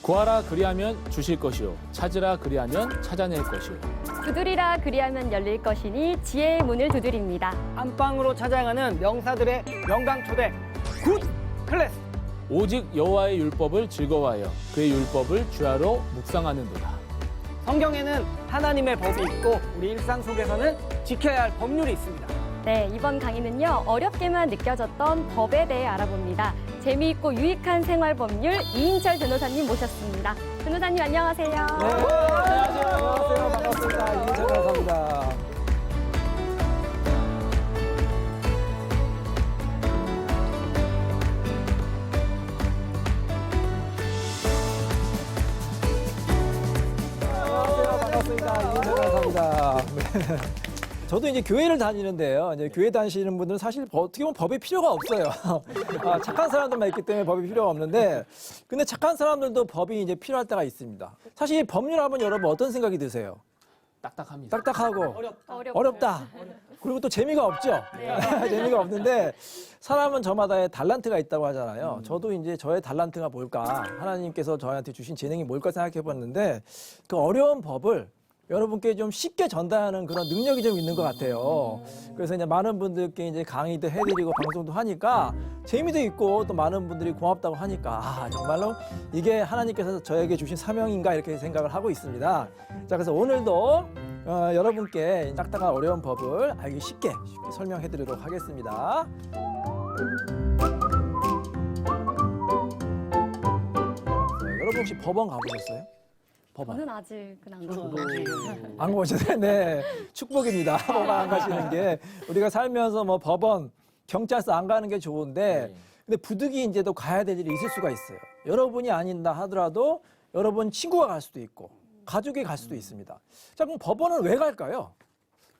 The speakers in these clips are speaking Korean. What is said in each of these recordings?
구하라 그리하면 주실 것이요 찾으라 그리하면 찾아낼 것이요 두드리라 그리하면 열릴 것이니 지혜의 문을 두드립니다. 안방으로 찾아가는 명사들의 명강초대 굿 클래스. 오직 여호와의 율법을 즐거워하여 그의 율법을 주야로 묵상하는도다. 성경에는 하나님의 법이 있고 우리 일상 속에서는 지켜야 할 법률이 있습니다. 네, 이번 강의는요, 어렵게만 느껴졌던 법에 대해 알아봅니다. 재미있고 유익한 생활 법률 이인철 변호사님 모셨습니다. 변호사님 안녕하세요. 네, 안녕하세요. 반갑습니다. 이인철 변호사입니다. 안녕하세요. 반갑습니다. 이인철 변호사입니다. 네. 저도 이제 교회를 다니는데요. 이제 교회 다니시는 분들은 사실 어떻게 보면 법이 필요가 없어요. 착한 사람들만 있기 때문에 법이 필요가 없는데, 근데 착한 사람들도 법이 이제 필요할 때가 있습니다. 사실 법률 하면 여러분 어떤 생각이 드세요? 딱딱합니다. 딱딱하고 어렵다. 어렵다. 그리고 또 재미가 없죠. 재미가 없는데 사람은 저마다의 달란트가 있다고 하잖아요. 저도 이제 저의 달란트가 뭘까? 하나님께서 저한테 주신 재능이 뭘까 생각해 봤는데 그 어려운 법을 여러분께 좀 쉽게 전달하는 그런 능력이 좀 있는 것 같아요. 그래서 이제 많은 분들께 이제 강의도 해드리고 방송도 하니까 재미도 있고 또 많은 분들이 고맙다고 하니까 정말로 이게 하나님께서 저에게 주신 사명인가 이렇게 생각을 하고 있습니다. 자, 그래서 오늘도 여러분께 딱딱한 어려운 법을 알기 쉽게 설명해드리도록 하겠습니다. 여러분 혹시 법원 가보셨어요? 법원. 저는 아직은 안 가봤어요. 안 가보셨어요? 네. 축복입니다. 법원 안 가시는 게. 우리가 살면서 뭐 법원, 경찰서 안 가는 게 좋은데, 근데 부득이 이제도 가야 될 일이 있을 수가 있어요. 여러분이 아닌다 하더라도 여러분 친구가 갈 수도 있고, 가족이 갈 수도 있습니다. 자, 그럼 법원은 왜 갈까요?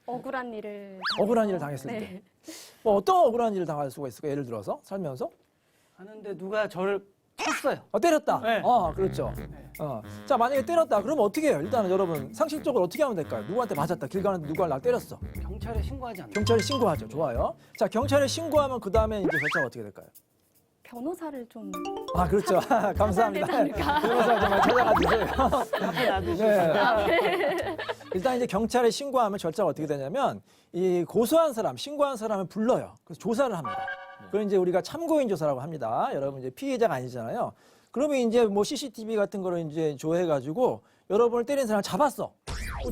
억울한 일을 당했을 네. 때. 뭐 어떤 억울한 일을 당할 수가 있을까요? 예를 들어서 살면서? 하는데 누가 저를 쳤어요. 때렸다. 네. 그렇죠. 자, 만약에 때렸다. 그러면 어떻게 해요? 일단은 여러분 상식적으로 어떻게 하면 될까요? 누구한테 맞았다. 길 가는데 누가 나 때렸어. 경찰에 신고하지 않나요? 경찰에 신고하죠. 좋아요. 자, 경찰에 신고하면 그 다음에 이제 절차가 어떻게 될까요? 변호사를 좀 그렇죠. 감사합니다. 변호사 정말 찾아가 주세요. 앞에 놔두셨어요. 네. 일단 이제 경찰에 신고하면 절차가 어떻게 되냐면 이 고소한 사람, 신고한 사람을 불러요. 그래서 조사를 합니다. 그걸 이제 우리가 참고인 조사라고 합니다. 여러분 이제 피해자가 아니잖아요. 그러면 이제 뭐 CCTV 같은 거를 이제 조회해가지고 여러분을 때린 사람을 잡았어.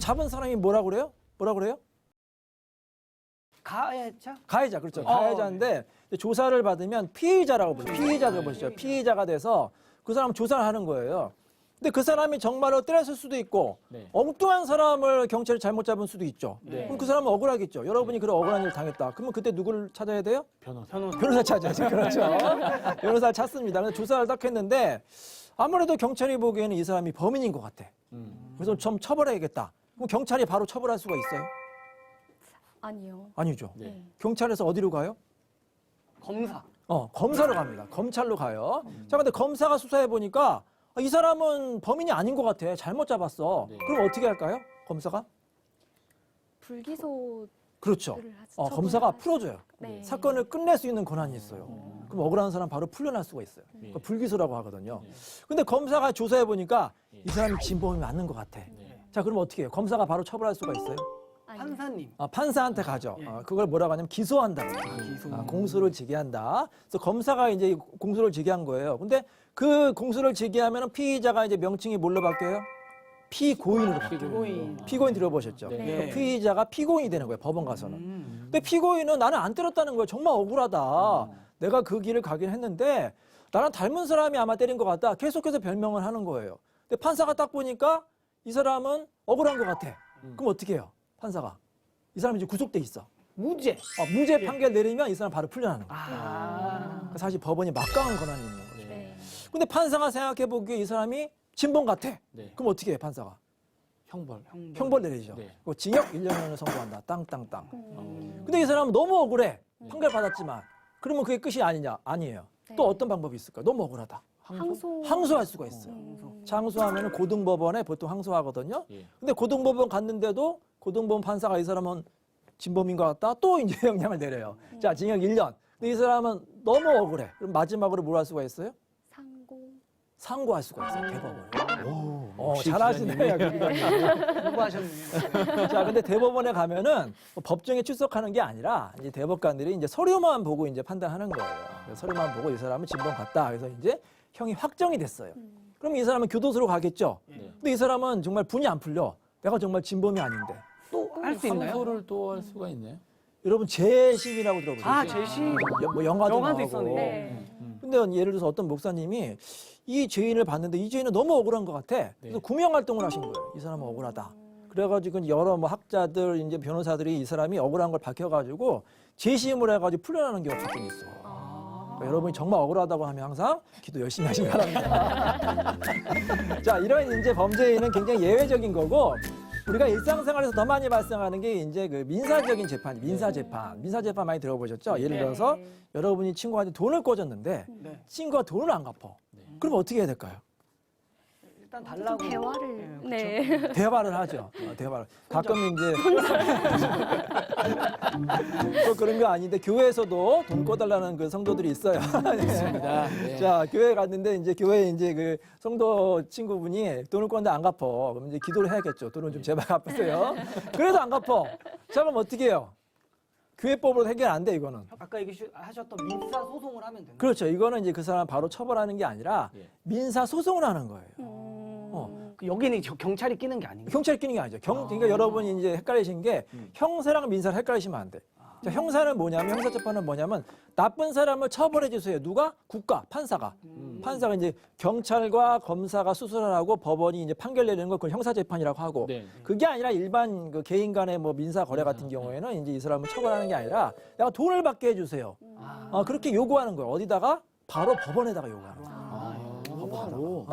잡은 사람이 뭐라고 그래요? 가해자? 가해자, 그렇죠. 가해자인데 조사를 받으면 피의자라고 보죠. 피의자라고 보시죠. 피의자가 돼서 그 사람 조사를 하는 거예요. 근데 그 사람이 정말로 때렸을 수도 있고 엉뚱한 사람을 경찰이 잘못 잡은 수도 있죠. 그럼 그 사람은 억울하겠죠. 여러분이 그런 억울한 일을 당했다. 그러면 그때 누구를 찾아야 돼요? 변호사 찾아야죠. 그렇죠. 변호사를 찾습니다. 근데 조사를 딱 했는데 아무래도 경찰이 보기에는 이 사람이 범인인 것 같아. 그래서 좀 처벌해야겠다. 그럼 경찰이 바로 처벌할 수가 있어요? 아니요. 아니죠. 네. 경찰에서 어디로 가요? 검사. 검사로 갑니다. 검찰로 가요. 자, 근데 검사가 수사해 보니까 이 사람은 범인이 아닌 것 같아. 잘못 잡았어. 그럼 어떻게 할까요? 검사가? 불기소 그렇죠. 검사가 풀어줘요. 네. 사건을 끝낼 수 있는 권한이 있어요. 그럼 억울한 사람 바로 풀려날 수가 있어요. 그러니까 불기소라고 하거든요. 근데 검사가 조사해 보니까 이 사람이 진범이 맞는 것 같아. 자, 그럼 어떻게 해요? 검사가 바로 처벌할 수가 있어요? 아니요. 판사님. 판사한테 가죠. 그걸 뭐라고 하냐면 기소한다고. 공소를 제기한다. 그래서 검사가 이제 공소를 제기한 거예요. 근데 그 공소를 제기하면 피의자가 이제 명칭이 뭘로 바뀌어요? 피고인으로 바뀌어요. 피고인 들어보셨죠? 네. 그러니까 피의자가 피고인이 되는 거예요. 법원 가서는. 근데 피고인은 나는 안 때렸다는 거예요. 정말 억울하다. 내가 그 길을 가긴 했는데 나랑 닮은 사람이 아마 때린 것 같다. 계속해서 별명을 하는 거예요. 근데 판사가 딱 보니까 이 사람은 억울한 것 같아. 그럼 어떻게 해요? 판사가. 이 사람이 이제 구속돼 있어. 무죄. 무죄 판결 내리면 이 사람 바로 풀려나는 거예요. 아. 사실 법원이 막강한 권한이 있는 거죠. 네. 근데 판사가 생각해 보기에 이 사람이 진범 같아. 네. 그럼 어떻게 해, 판사가? 형벌 내리죠. 네. 그거 징역 1년을 선고한다. 땅땅땅. 근데 이 사람은 너무 억울해. 판결 받았지만. 그러면 그게 끝이 아니냐? 아니에요. 네. 또 어떤 방법이 있을까? 너무 억울하다. 항소할 수가 있어요. 항소하면 고등법원에 보통 항소하거든요. 근데 고등법원 갔는데도 고등법원 판사가 이 사람은 진범인 것 같다. 또 이제 영향을 내려요. 자, 징역 1년. 근데 이 사람은 너무 억울해. 그럼 마지막으로 뭘 할 수가 있어요? 상고할 수가 있어요. 대법원에. 역시 잘하시네요. 공부하셨네요. 자, 근데 대법원에 가면은 뭐 법정에 출석하는 게 아니라 이제 대법관들이 이제 서류만 보고 이제 판단하는 거예요. 그래서 서류만 보고 이 사람은 진범 같다. 그래서 이제 형이 확정이 됐어요. 그럼 이 사람은 교도소로 가겠죠. 근데 이 사람은 정말 분이 안 풀려. 내가 정말 진범이 아닌데. 또 할 수 있나요? 상소를 또 할 수가 있네요. 여러분 재심이라고 들어보셨어요? 아, 재심. 뭐 영화도 영화도 나오고. 있었네. 네. 근데 예를 들어서 어떤 목사님이 이 죄인을 봤는데 이 죄인은 너무 억울한 것 같아. 그래서 구명 활동을 하신 거예요. 이 사람은 억울하다. 그래가지고 여러 뭐 학자들, 이제 변호사들이 이 사람이 억울한 걸 밝혀가지고 재심을 해가지고 풀려나는 경우가 가끔 있어. 그러니까 여러분이 정말 억울하다고 하면 항상 기도 열심히 하시기 바랍니다. 자, 이런 이제 범죄는 굉장히 예외적인 거고. 우리가 일상생활에서 더 많이 발생하는 게 이제 그 민사적인 재판, 민사재판 많이 들어보셨죠? 예를 들어서 여러분이 친구한테 돈을 꿔줬는데 네. 친구가 돈을 안 갚아. 그럼 어떻게 해야 될까요? 일단 좀 달라고. 대화를. 예, 네. 대화를 하죠. 대화를. 가끔 이제 또 그런 거 아닌데 교회에서도 돈 꿔달라는 그 성도들이 있어요. 있습니다. 네. 자, 교회 갔는데 이제 교회에 이제 그 성도 친구분이 돈을 꿨는데 안 갚아. 그럼 이제 기도를 해야겠죠. 돈을 좀 제발 갚으세요. 그래도 안 갚아. 자, 그럼 어떻게 해요? 교회법으로 해결 안 돼, 이거는. 아까 얘기하셨던 민사 소송을 하면 되나요? 그렇죠. 이거는 이제 그 사람 바로 처벌하는 게 아니라 예. 민사 소송을 하는 거예요. 그 여기는 경찰이 끼는 게 아닌가요? 경찰이 끼는 게 아니죠. 그러니까 여러분이 이제 헷갈리신 게 형사랑 민사를 헷갈리시면 안 돼. 자, 형사는 뭐냐면 형사재판은 뭐냐면 나쁜 사람을 처벌해 주세요. 누가? 국가, 판사가. 판사가 이제 경찰과 검사가 수사를 하고 법원이 이제 판결 내리는 걸 그걸 형사재판이라고 하고 네. 그게 아니라 일반 그 개인 간의 뭐 민사 거래 같은 경우에는 이제 이 사람을 처벌하는 게 아니라 내가 돈을 받게 해주세요. 그렇게 요구하는 거예요. 어디다가? 바로 법원에다가 요구하는 거예요. 바로.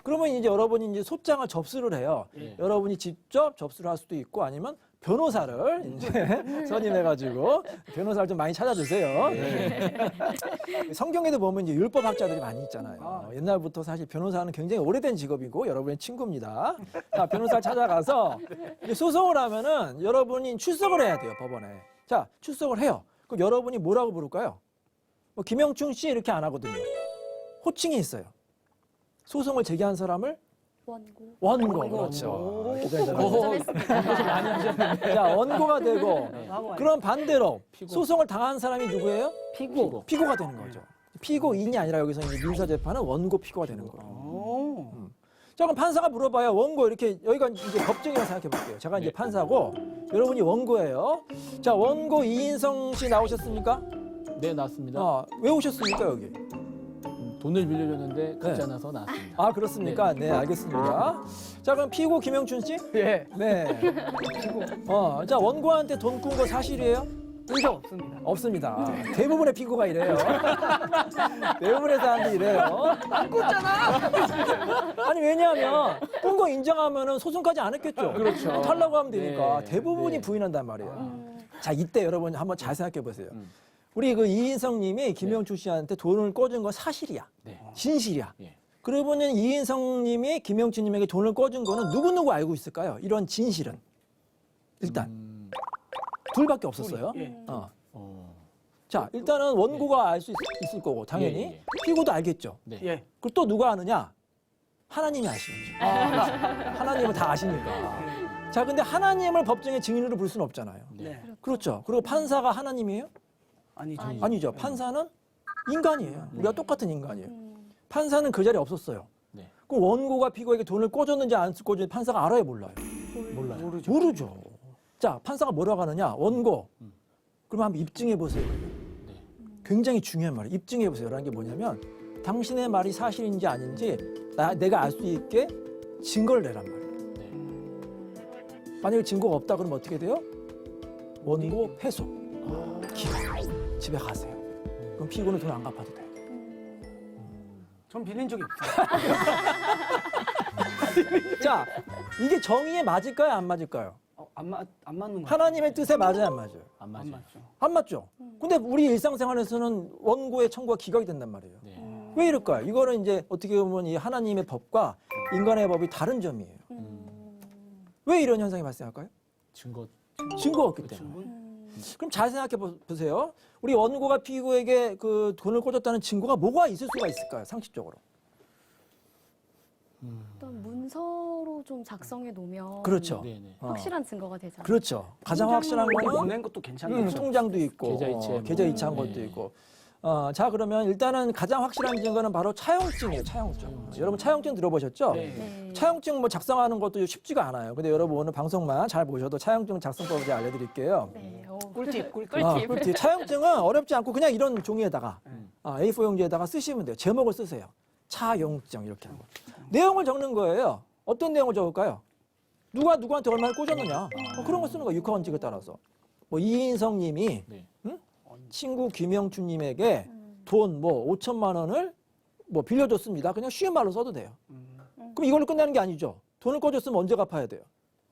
그러면 이제 여러분이 이제 소장을 접수를 해요. 예. 여러분이 직접 접수를 할 수도 있고 아니면 변호사를 이제 선임해가지고 변호사를 좀 많이 찾아주세요. 네. 성경에도 보면 이제 율법학자들이 많이 있잖아요. 옛날부터 사실 변호사는 굉장히 오래된 직업이고 여러분의 친구입니다. 자, 변호사를 찾아가서 이제 소송을 하면은 여러분이 출석을 해야 돼요, 법원에. 자, 출석을 해요. 그럼 여러분이 뭐라고 부를까요? 뭐 김영춘 씨 이렇게 안 하거든요. 호칭이 있어요. 소송을 제기한 사람을 원고. 그렇죠. 많이 하셨는데. 자, 원고가 되고 그럼 반대로 피고. 소송을 당한 사람이 누구예요? 피고. 피고가 되는 거죠. 피고인이 아니라 여기서 이제 민사재판은 원고 피고가 되는 거예요. 오. 자, 그럼 판사가 물어봐요. 원고 이렇게 여기가 이제 법정이라고 생각해 볼게요. 제가 이제 네. 판사고 여러분이 원고예요. 자, 원고 이인성 씨 나오셨습니까? 네, 났습니다. 왜 오셨습니까, 여기? 돈을 빌려줬는데 갚지 네. 않아서 나왔습니다. 아, 그렇습니까? 네, 알겠습니다. 자, 그럼 피고 김영춘 씨? 예. 네. 자, 원고한테 돈 꾼 거 사실이에요? 문제 없습니다. 없습니다. 대부분의 피고가 이래요. 대부분의 사람들이 이래요. 안 꽂잖아. 아니, 왜냐하면 꾼 거 인정하면은 소송까지 안 했겠죠. 그렇죠. 탈라고 하면 되니까 네. 대부분이 네. 부인한단 말이에요. 자, 이때 여러분 한번 잘 생각해 보세요. 우리 그 이인성 님이 김영춘 씨한테 돈을 꿔준 거 사실이야. 네. 진실이야. 예. 그러면은 이인성 님이 김영춘 님에게 돈을 꿔준 거는 누구누구 알고 있을까요? 이런 진실은. 일단 둘밖에 없었어요. 예. 자, 일단은 원고가 알 수 있을 거고 당연히 예, 예. 피고도 알겠죠. 네. 예. 그리고 또 누가 아느냐? 하나님이 아시겠죠. 하나님은 다 아시니까. 자, 근데 하나님을 법정의 증인으로 부를 수는 없잖아요. 네. 그렇죠. 그리고 판사가 하나님이에요? 아니죠. 아니죠. 판사는 인간이에요. 우리가 똑같은 인간이에요. 판사는 그 자리에 없었어요. 네. 그 원고가 피고에게 돈을 꿔줬는지 안 꿔줬는지 판사가 알아요, 몰라요? 몰라요. 모르죠. 자, 판사가 뭐라고 하느냐? 원고. 그럼 한번 입증해 보세요. 네. 굉장히 중요한 말이에요. 입증해 보세요라는 게 뭐냐면 당신의 말이 사실인지 아닌지 내가 알 수 있게 증거를 내란 말이에요. 네. 만약에 증거가 없다 그러면 어떻게 돼요? 원고 패소. 기각. 집에 가세요. 그럼 피고는 돈 안 갚아도 돼요. 전 빌린 적이 없어요. 자, 이게 정의에 맞을까요? 안 맞을까요? 안 맞는 거. 하나님의 뜻에 맞아요? 안 맞아요? 안 안 맞아요. 맞죠. 안 맞죠? 근데 우리 일상생활에서는 원고의 청구가 기각이 된단 말이에요. 네. 왜 이럴까요? 이거는 이제 어떻게 보면 이 하나님의 법과 인간의 법이 다른 점이에요. 왜 이런 현상이 발생할까요? 증거가 없기 때문에. 그럼 잘 생각해 보세요. 우리 원고가 피고에게 그 돈을 꿔줬다는 증거가 뭐가 있을 수가 있을까요? 상식적으로. 어떤 문서로 좀 작성해 놓으면 그렇죠. 네네. 어. 확실한 증거가 되잖아요. 그렇죠. 가장 확실한 거는 보낸 것도 괜찮겠죠. 통장도 있고 계좌 이체 뭐. 계좌 이체한 것도 네. 있고. 자 그러면 일단은 가장 확실한 증거는 바로 차용증이에요. 차용증. 여러분 차용증 들어보셨죠? 네. 네. 차용증 뭐 작성하는 것도 쉽지가 않아요. 근데 여러분 오늘 방송만 잘 보셔도 차용증 작성법을 제가 알려드릴게요. 네. 꿀팁. 꿀팁. 차용증은 어렵지 않고 그냥 이런 종이에다가 A4 용지에다가 쓰시면 돼요. 제목을 쓰세요. 차용증 이렇게 하고 내용을 적는 거예요. 어떤 내용을 적을까요? 누가 누구한테 얼마를 꽂았느냐 그런 거 쓰는 거예요. 육하원칙에 따라서 뭐 이인성님이 네. 친구 김영춘님에게 돈 뭐 5천만 원을 뭐 빌려줬습니다. 그냥 쉬운 말로 써도 돼요. 그럼 이걸로 끝나는 게 아니죠. 돈을 꿔줬으면 언제 갚아야 돼요?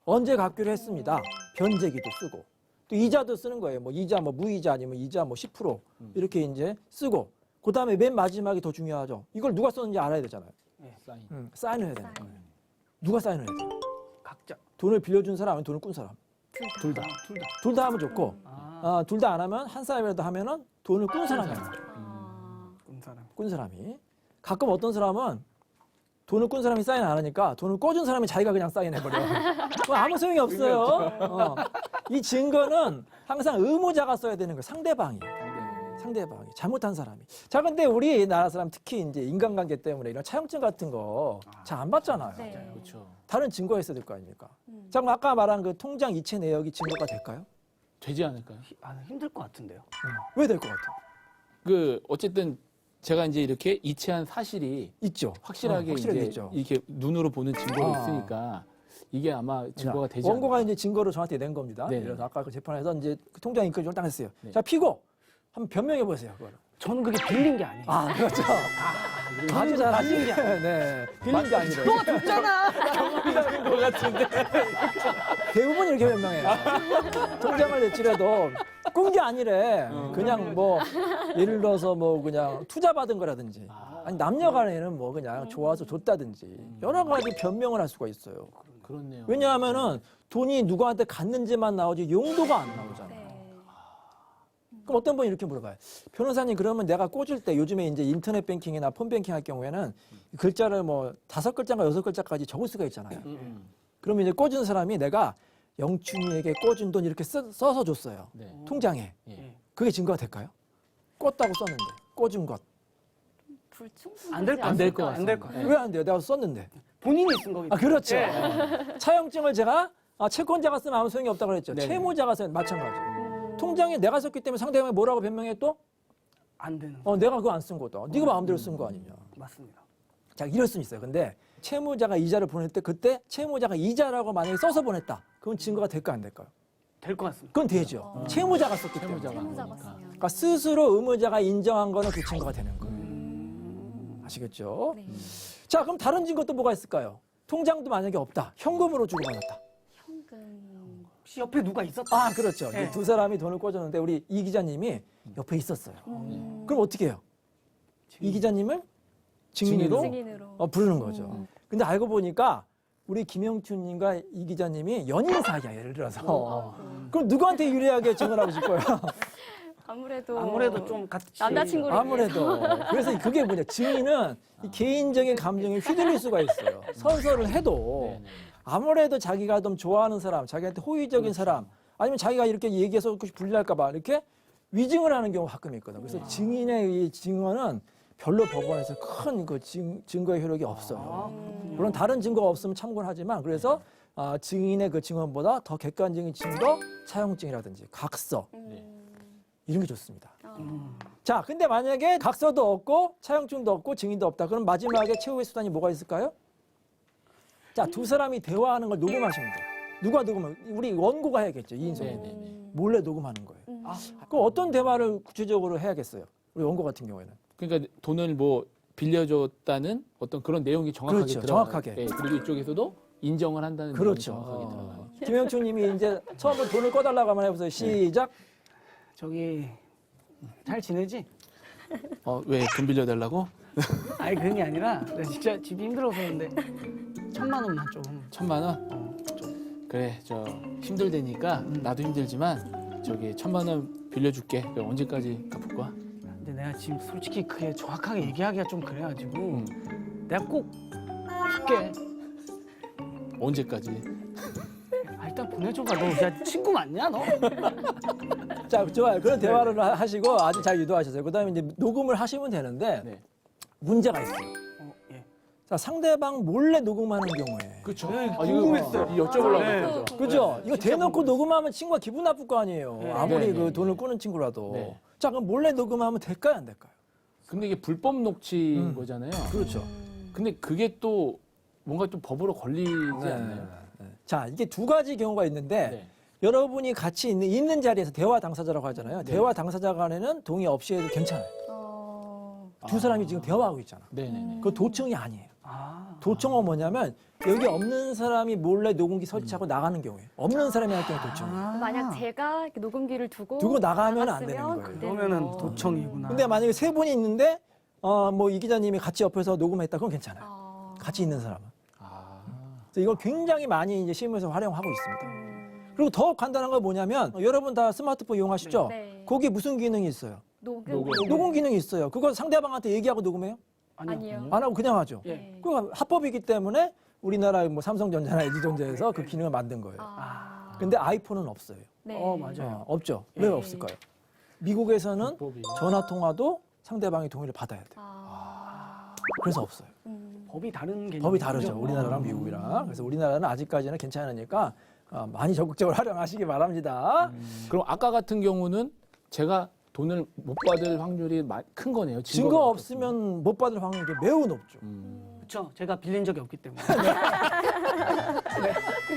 언제 갚기로 했습니다. 변제기도 쓰고 또 이자도 쓰는 거예요. 뭐 이자 뭐 무이자 아니면 이자 뭐 10% 이렇게 이제 쓰고 그 다음에 맨 마지막이 더 중요하죠. 이걸 누가 썼는지 알아야 되잖아요. 사인. 사인을 해야 되는 거예요. 누가 사인을 해야 돼요? 각자. 돈을 빌려준 사람 아니면 돈을 꾼 사람? 둘 다. 둘 다 하면 좋고 둘 다 안 하면 한 사람이라도 하면은 돈을 꾼 사람이 하는 거예요. 꾼 사람. 꾼 사람이. 가끔 어떤 사람은 돈을 꾼 사람이 사인 안 하니까 돈을 꿔준 사람이 자기가 그냥 사인해버려. 아무 소용이 없어요. 이 증거는 항상 의무자가 써야 되는 거예요. 상대방이. 상대방이. 잘못한 사람이. 자, 근데 우리나라 사람 특히 이제 인간관계 때문에 이런 차용증 같은 거 잘 안 받잖아요. 네. 그렇죠. 다른 증거가 있어야 될 거 아닙니까? 자, 그럼 아까 말한 그 통장 이체 내역이 증거가 될까요? 되지 않을까요? 힘들 것 같은데요. 왜 될 것 같아요? 그 어쨌든 제가 이제 이렇게 이체한 사실이 있죠. 확실하게 확실하게 이제 있죠. 이렇게 눈으로 보는 증거가 있으니까 이게 아마 증거가 되지 않을까. 원고가 이제 증거를 저한테 낸 겁니다. 네네. 그래서 아까 그 재판에서 이제 그 통장 인권을 딱 했어요. 네. 자, 피고 한번 변명해 보세요. 그거를. 저는 그게 빌린 게 아니에요. 그렇죠. 아주 잘하시는 게 네. 빌린 게 아니래요. 너가 줬잖아. 것 같은데. 대부분 이렇게 변명해요. 통장을 냈지라도 꾼 게 아니래. 그냥 뭐 예를 들어서 뭐 그냥 투자 받은 거라든지 아니 남녀간에는 뭐 그냥 좋아서 줬다든지 여러 가지 변명을 할 수가 있어요. 그렇네요. 왜냐하면은 돈이 누구한테 갔는지만 나오지 용도가 안 나오잖아요. 네. 그럼 어떤 분이 이렇게 물어봐요. 변호사님 그러면 내가 꽂을 때 요즘에 이제 인터넷 뱅킹이나 폰 뱅킹 할 경우에는 글자를 뭐 5글자인가 6글자까지 적을 수가 있잖아요. 그러면 이제 꽂은 사람이 내가 영춘이에게 꽂은 돈 이렇게 써서 줬어요. 네. 통장에. 예. 그게 증거가 될까요? 꽂다고 썼는데. 꽂은 것. 불충분하지 안 될 것 안 될 것 않을까요? 안 될 것 같아요. 왜 안 돼요? 내가 썼는데. 본인이 쓴 거기 때문에. 그렇죠. 예. 차용증을 제가 채권자가 쓰면 아무 소용이 없다고 그랬죠. 네네. 채무자가 쓰면 마찬가지. 통장에 내가 썼기 때문에 상대방이 뭐라고 변명해 또? 안 되는. 내가 그거 안 쓴 거다. 네가 마음대로 쓴 거 아니냐. 맞습니다. 자, 이럴 수는 있어요. 근데 채무자가 이자를 보낼 때 그때 채무자가 이자라고 만약에 써서 보냈다. 그건 증거가 될까 안 될까요? 될 것 같습니다. 그건 되죠. 채무자가 썼기 때문에. 채무자가 그러니까. 쓰면. 그러니까 스스로 의무자가 인정한 거는 그 증거가 되는 거예요. 아시겠죠? 네. 자, 그럼 다른 증거 또 뭐가 있을까요? 통장도 만약에 없다. 현금으로 주고받았다. 현금. 혹시 옆에 누가 있었다? 그렇죠. 네. 두 사람이 돈을 꽂았는데 우리 이 기자님이 옆에 있었어요. 그럼 어떻게 해요? 이 기자님을 증인으로 증인으로. 부르는 거죠. 근데 알고 보니까 우리 김영춘님과 이 기자님이 연인 사이야, 예를 들어서. 그럼 누구한테 유리하게 증언하고 싶어요? 아무래도 좀 같이 남자친구를 아무래도. 그래서 그게 뭐냐. 증인은 이 개인적인 감정에 휘둘릴 수가 있어요. 선서를 해도 네네. 아무래도 자기가 좀 좋아하는 사람, 자기한테 호의적인 사람, 아니면 자기가 이렇게 얘기해서 혹시 불리할까봐 이렇게 위증을 하는 경우가 가끔 있거든요. 그래서 증인의 이 증언은 별로 법원에서 큰 그 증거의 효력이 없어요. 물론 다른 증거가 없으면 참고를 하지만 그래서 증인의 그 증언보다 더 객관적인 증거, 차용증이라든지 각서 이런 게 좋습니다. 자, 근데 만약에 각서도 없고 차용증도 없고 증인도 없다. 그럼 마지막에 최후의 수단이 뭐가 있을까요? 자, 두 사람이 대화하는 걸 녹음하시면 돼요. 누가 녹음을? 우리 원고가 해야겠죠. 이인성. 네네네. 몰래 녹음하는 거예요. 그럼 어떤 대화를 구체적으로 해야겠어요? 우리 원고 같은 경우에는. 그러니까 돈을 뭐 빌려줬다는 어떤 그런 내용이 정확하게 그렇죠, 들어가요. 정확하게. 예, 그리고 이쪽에서도 인정을 한다는 그렇죠. 내용이 정확하게 들어가요. 김영춘 님이 이제 처음으로 돈을 꺼달라고 한번 해보세요. 시작. 저기 잘 지내지? 왜 돈 빌려달라고? 아니 그런 게 아니라 나 진짜 집이 힘들어서 그런데 1,000만 원만 좀. 1,000만 원? 그래, 저 힘들다니까 나도 힘들지만 저기 1,000만 원 빌려줄게. 그럼 언제까지 갚을 거야? 근데 내가 지금 솔직히 그게 정확하게 얘기하기가 좀 그래가지고 내가 꼭 줄게. 언제까지? 일단 보내줘봐. 너 야, 친구 맞냐 너? 자, 좋아요. 그런 대화를 하시고 아주 잘 유도하셨어요. 그다음에 이제 녹음을 하시면 되는데 네. 문제가 있어요. 예. 자, 상대방 몰래 녹음하는 경우에. 그렇죠. 궁금했어요. 이거 여쭤보려고 네. 했죠. 그죠? 이거 진짜 대놓고 궁금해요. 녹음하면 친구가 기분 나쁠 거 아니에요. 네. 아무리 네, 그 네, 돈을 네. 꾸는 친구라도. 네. 자, 그럼 몰래 녹음하면 될까요, 안 될까요? 근데 이게 불법 녹취인 거잖아요. 그렇죠. 근데 그게 또 뭔가 좀 법으로 걸리지 네. 않나요? 자, 이게 두 가지 경우가 있는데 네. 여러분이 같이 있는 자리에서 대화 당사자라고 하잖아요. 네. 대화 당사자 간에는 동의 없이 해도 괜찮아요. 두 사람이 지금 대화하고 있잖아. 네네네. 그거 도청이 아니에요. 아. 도청은 뭐냐면 여기 없는 사람이 몰래 녹음기 설치하고 나가는 경우에 없는 사람이 할 경우 도청이에요. 만약 제가 이렇게 녹음기를 두고 나가면 안 되는 나갔으면 거예요. 그때는 그러면은 뭐. 도청이구나. 근데 만약에 세 분이 있는데 뭐 이 기자님이 같이 옆에서 녹음했다 그건 괜찮아요. 아. 같이 있는 사람은. 아. 그래서 이걸 굉장히 많이 이제 실무에서 활용하고 있습니다. 그리고 더 간단한 건 뭐냐면 여러분 다 스마트폰 이용하시죠? 네. 거기에 무슨 기능이 있어요? 녹음. 녹음 기능이 있어요. 그거 상대방한테 얘기하고 녹음해요? 아니요. 안 하고 그냥 하죠. 예. 그거 합법이기 때문에 우리나라 뭐 삼성전자나 LG전자에서 그 기능을 만든 거예요. 아. 근데 아이폰은 없어요. 네. 맞아요. 없죠. 왜 네. 없을까요? 미국에서는 불법이. 전화 통화도 상대방의 동의를 받아야 돼요. 아. 그래서 없어요. 법이 다른 개념. 법이 다르죠. 우리나라랑 미국이랑. 그래서 우리나라는 아직까지는 괜찮으니까 많이 적극적으로 활용하시기 바랍니다. 그럼 아까 같은 경우는 제가 돈을 못 받을 확률이 큰 거네요. 증거 없었으면. 없으면 못 받을 확률이 매우 높죠. 그렇죠. 제가 빌린 적이 없기 때문에.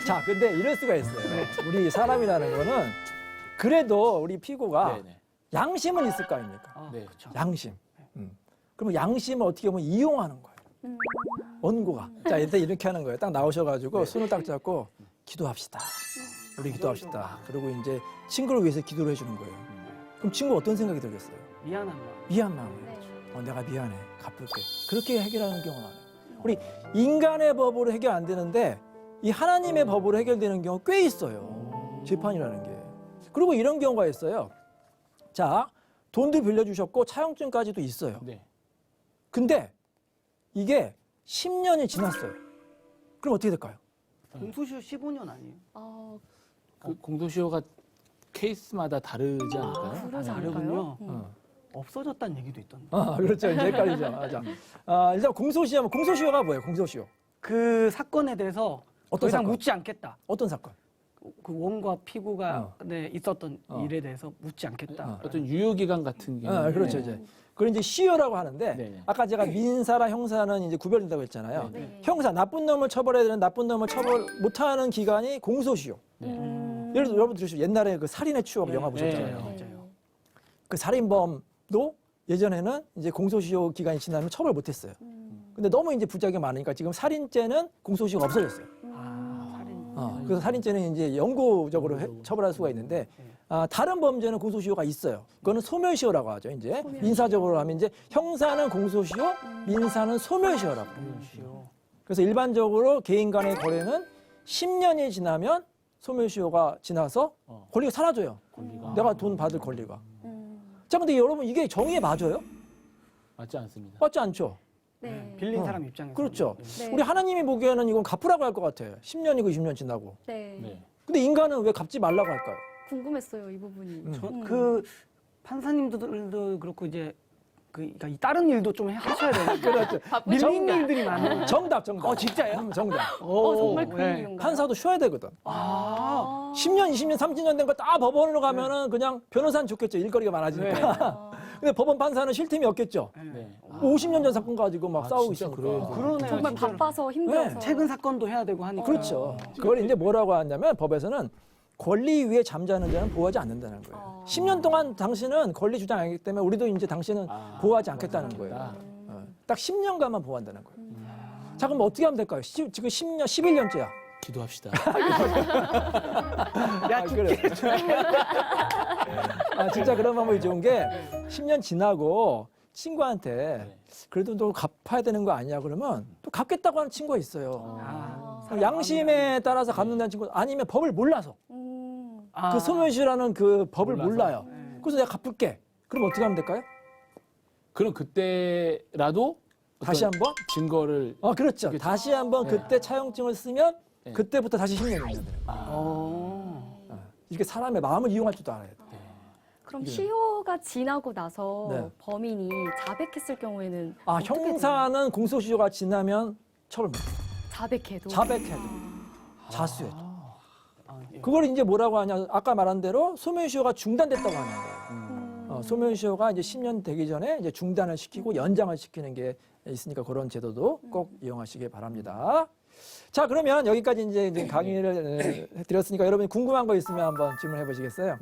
자, 근데 이럴 수가 있어요. 우리 사람이라는 거는 그래도 우리 피고가 네네. 양심은 있을 거 아닙니까? 아, 네. 그렇죠. 양심. 그러면 양심을 어떻게 보면 이용하는 거예요. 원고가. 자, 일단 이렇게 하는 거예요. 딱 나오셔가지고 손을 딱 잡고 기도합시다. 우리 기도합시다. 그리고 이제 친구를 위해서 기도를 해주는 거예요. 그럼 친구 어떤 생각이 들겠어요? 미안한 마음. 미안 마음이에요. 네. 내가 미안해. 갚을게. 그렇게 해결하는 경우가 많아요. 우리 인간의 법으로 해결 안 되는데 이 하나님의 법으로 해결되는 경우 꽤 있어요. 재판이라는 게. 그리고 이런 경우가 있어요. 자, 돈도 빌려주셨고 차용증까지도 있어요. 네. 근데 이게 10년이 지났어요. 그럼 어떻게 될까요? 공소시효 15년 아니에요? 아, 그 공소시효가 케이스마다 다르지 않을까요? 그러지 다르군요. 않을까요? 없어졌다는 얘기도 있던데. 그렇죠. 이제 헷갈리죠. 자, 일단 공소시효가 뭐예요? 공소시효. 그 사건에 대해서 어떤 더 이상 사건? 묻지 않겠다. 어떤 사건? 그 원과 피고가 네, 있었던 어. 일에 대해서 묻지 않겠다. 어떤 유효기간 같은 경우. 그렇죠. 이제. 그걸 이제 시효라고 하는데 네네. 아까 제가 민사랑 형사는 이제 구별된다고 했잖아요. 네. 형사 나쁜 놈을 처벌해야 되는 나쁜 놈을 처벌 못하는 기간이 공소시효. 예를 들어 여러분 들으시죠. 옛날에 그 살인의 추억 영화 보셨잖아요. 네. 맞아요. 그 살인범도 예전에는 이제 공소시효 기간이 지나면 처벌 못했어요. 근데 너무 이제 부작용이 많으니까 지금 살인죄는 공소시효가 없어졌어요. 살인. 그래서 살인죄는 이제 영구적으로 처벌할 수가 있는데 다른 범죄는 공소시효가 있어요. 그거는 소멸시효라고 하죠. 이제 민사적으로 하면 이제 형사는 공소시효, 민사는 소멸시효라고 해요. 그래서 일반적으로 개인 간의 거래는 10년이 지나면 소멸시효가 지나서 권리가 사라져요. 권리가. 내가 돈 받을 권리가. 자, 근데 여러분 이게 정의에 맞아요? 맞지 않습니다. 맞지 않죠? 네. 빌린 사람 입장에서. 그렇죠. 네. 우리 하나님이 보기에는 이건 갚으라고 할 것 같아요. 10년이고 20년 지나고. 네. 네. 근데 인간은 왜 갚지 말라고 할까요? 궁금했어요, 이 부분이. 그 판사님들도 그렇고 이제 그러니까 이 다른 일도 좀 하셔야 돼요. 그렇죠. 밀린 일들이 많아요. 정답. 진짜요? 정답. 정말 그런 네. 이유인가요? 판사도 쉬어야 되거든. 아. 10년, 20년, 30년 된 거 다 법원으로 가면은 그냥 변호사는 좋겠죠. 일거리가 많아지니까. 근데 법원 판사는 쉴 틈이 없겠죠. 네. 50년 전 사건 가지고 막 싸우고 진짜 있으니까. 그래요. 그러네요. 정말 진짜로. 바빠서 힘들어서. 네. 최근 사건도 해야 되고 하니까. 그렇죠. 그걸 이제 뭐라고 하냐면 법에서는 권리 위에 잠자는 자는 보호하지 않는다는 거예요. 10년 동안 당신은 권리 주장 안 하기 때문에 우리도 이제 당신은 보호하지 않겠다는 거예요. 딱 10년간만 보호한다는 거예요. 자, 그럼 어떻게 하면 될까요? 지금 10년, 11년째야. 기도합시다. 야, 그래. 진짜 그런 방법이 좋은 게 10년 지나고 친구한테 그래도 너 갚아야 되는 거 아니야 그러면 또 갚겠다고 하는 친구가 있어요. 그럼 양심에 따라서 갚는다는 친구 아니면 법을 몰라서 그 소멸시효라는 그 법을 몰라요. 그래서 내가 갚을게. 그럼 어떻게 하면 될까요? 그럼 그때라도 다시 한번 증거를 그렇죠. 그렇죠. 다시 한번 네. 그때 차용증을 쓰면 네. 그때부터 다시 10년이 되는 거예요. 이렇게 사람의 마음을 이용할 줄도 알아야 돼. 그럼 시효가 지나고 나서 네. 범인이 자백했을 경우에는 어떻게 돼요? 형사는 공소시효가 지나면 처벌 못 해요. 자백해도 자백해도 자수해도. 예. 그걸 이제 뭐라고 하냐? 아까 말한 대로 소멸시효가 중단됐다고 하는 거예요. 소멸시효가 이제 10년 되기 전에 이제 중단을 시키고 연장을 시키는 게 있으니까 그런 제도도 꼭 이용하시기 바랍니다. 자, 그러면 여기까지 이제 강의를 드렸으니까 여러분이 궁금한 거 있으면 한번 질문해 보시겠어요?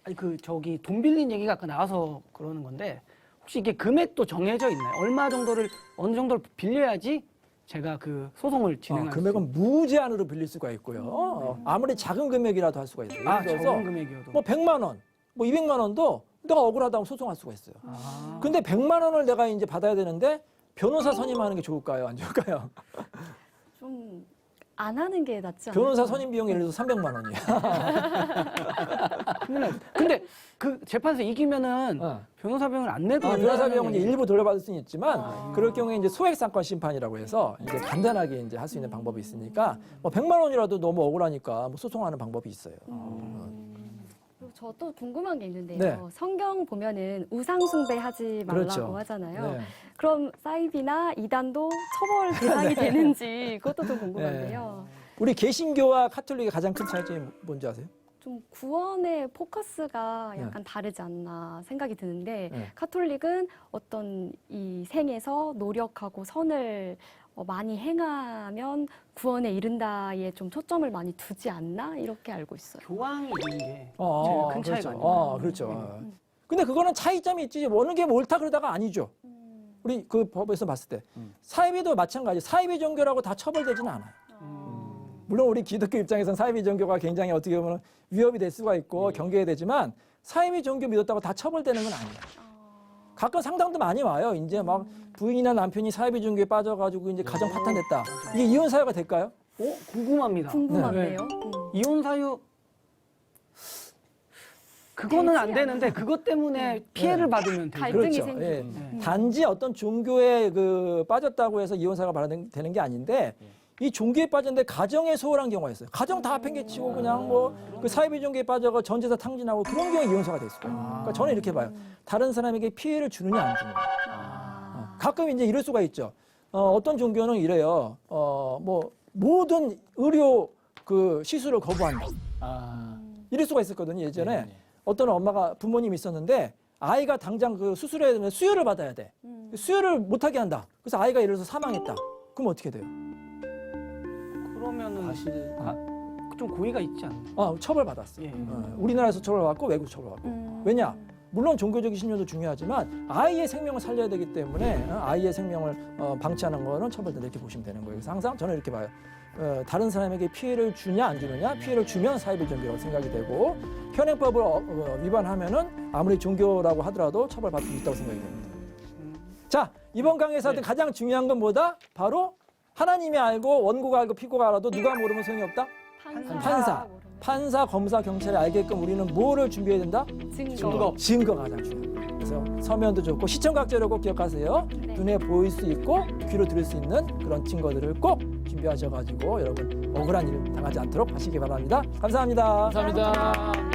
아니 저기 돈 빌린 얘기가 아까 나와서 그러는 건데 혹시 이게 금액도 정해져 있나요? 얼마 정도를 어느 정도를 빌려야지 제가 그 소송을 진행할 수 금액은 무제한으로 빌릴 수가 있고요. 아무리 작은 금액이라도 할 수가 있어요. 예를 들어서 적은 금액이어도. 뭐 100만 원, 뭐 200만 원도 내가 억울하다고 소송할 수가 있어요. 아. 근데 100만 원을 내가 이제 받아야 되는데 변호사 선임하는 게 좋을까요? 안 좋을까요? 좀 안 하는 게 낫지 않나요? 변호사 선임 비용이 예를 들어서 300만 원이야. 큰일 났다. 근데 그 재판에서 이기면은 변호사 비용을 안 내도 변호사 된다는 비용은 이제 얘기. 일부 돌려받을 수는 있지만 그럴 경우에 이제 소액상권 심판이라고 해서 이제 간단하게 이제 할 수 있는 방법이 있으니까 뭐 100만 원이라도 너무 억울하니까 뭐 소송하는 방법이 있어요. 그리고 저 또 궁금한 게 있는데요. 네. 성경 보면은 우상숭배하지 말라고 그렇죠. 하잖아요. 네. 그럼 사이비나 이단도 처벌 대상이 되는지 그것도 좀 궁금한데요. 우리 개신교와 카톨릭의 가장 큰 차이점이 뭔지 아세요? 좀 구원의 포커스가 네. 약간 다르지 않나 생각이 드는데 네. 카톨릭은 어떤 이 생에서 노력하고 선을 많이 행하면 구원에 이른다에 좀 초점을 많이 두지 않나 이렇게 알고 있어요. 교황이 있는 게 제일 큰 차이가 아니에요. 그렇죠. 근데 그거는 차이점이 있지. 어느 게 옳다 그러다가 아니죠. 우리 그 법에서 봤을 때 사이비도 마찬가지. 사이비 종교라고 다 처벌되지는 않아요. 물론 우리 기독교 입장에서는 사이비 종교가 굉장히 어떻게 보면 위협이 될 수가 있고 경계해야 되지만 사이비 종교 믿었다고 다 처벌되는 건 아니에요. 가끔 상담도 많이 와요. 이제 막 부인이나 남편이 사이비 종교에 빠져가지고 이제 가정 파탄됐다. 이게 이혼 사유가 될까요? 궁금합니다. 궁금한데요. 이혼 사유 그거는 안 되는데 그것 때문에 피해를 받으면 되죠. 갈등이 생기고. 예. 단지 어떤 종교에 그 빠졌다고 해서 이혼 사유가 발생되는 게 아닌데 이 종교에 빠졌는데 가정에 소홀한 경우가 있어요. 가정 다 팽개치고 그냥 뭐 그 사이비 종교에 빠져가 전재산 탕진하고 그런 경우에 이혼사가 될 수가 있어요. 그러니까 저는 이렇게 봐요. 다른 사람에게 피해를 주느냐 안 주느냐. 가끔 이제 이럴 수가 있죠. 어떤 종교는 이래요. 뭐 모든 의료 그 시술을 거부한다. 이럴 수가 있었거든요. 예전에 어떤 엄마가 부모님이 있었는데 아이가 당장 그 수술해야 되면 수혈을 받아야 돼. 수혈을 못하게 한다. 그래서 아이가 예를 들어서 사망했다. 그럼 어떻게 돼요? 그러면은 다시 좀 고의가 있지 않나요? 처벌받았어. 예. 우리나라에서 처벌받고 외국 처벌받고. 왜냐? 물론 종교적인 신념도 중요하지만 아이의 생명을 살려야 되기 때문에 아이의 생명을 방치하는 거는 처벌된다 이렇게 보시면 되는 거예요. 그래서 항상 저는 이렇게 봐요. 다른 사람에게 피해를 주냐 안 주느냐, 피해를 주면 사이비 종교라고 생각이 되고 현행법을 위반하면은 아무리 종교라고 하더라도 처벌받을 수 있다고 생각이 됩니다. 자, 이번 강의에서 하여튼 가장 중요한 건 뭐다? 바로 하나님이 알고 원고가 알고 피고가 알아도 누가 모르면 소용이 없다? 판사, 검사, 경찰이 알게끔 우리는 뭐를 준비해야 된다? 증거가 가장 중요합니다. 그래서 서면도 좋고 시청각자를 꼭 기억하세요. 네. 눈에 보일 수 있고 귀로 들을 수 있는 그런 증거들을 꼭 준비하셔가지고 여러분 억울한 일 당하지 않도록 하시기 바랍니다. 감사합니다. 감사합니다.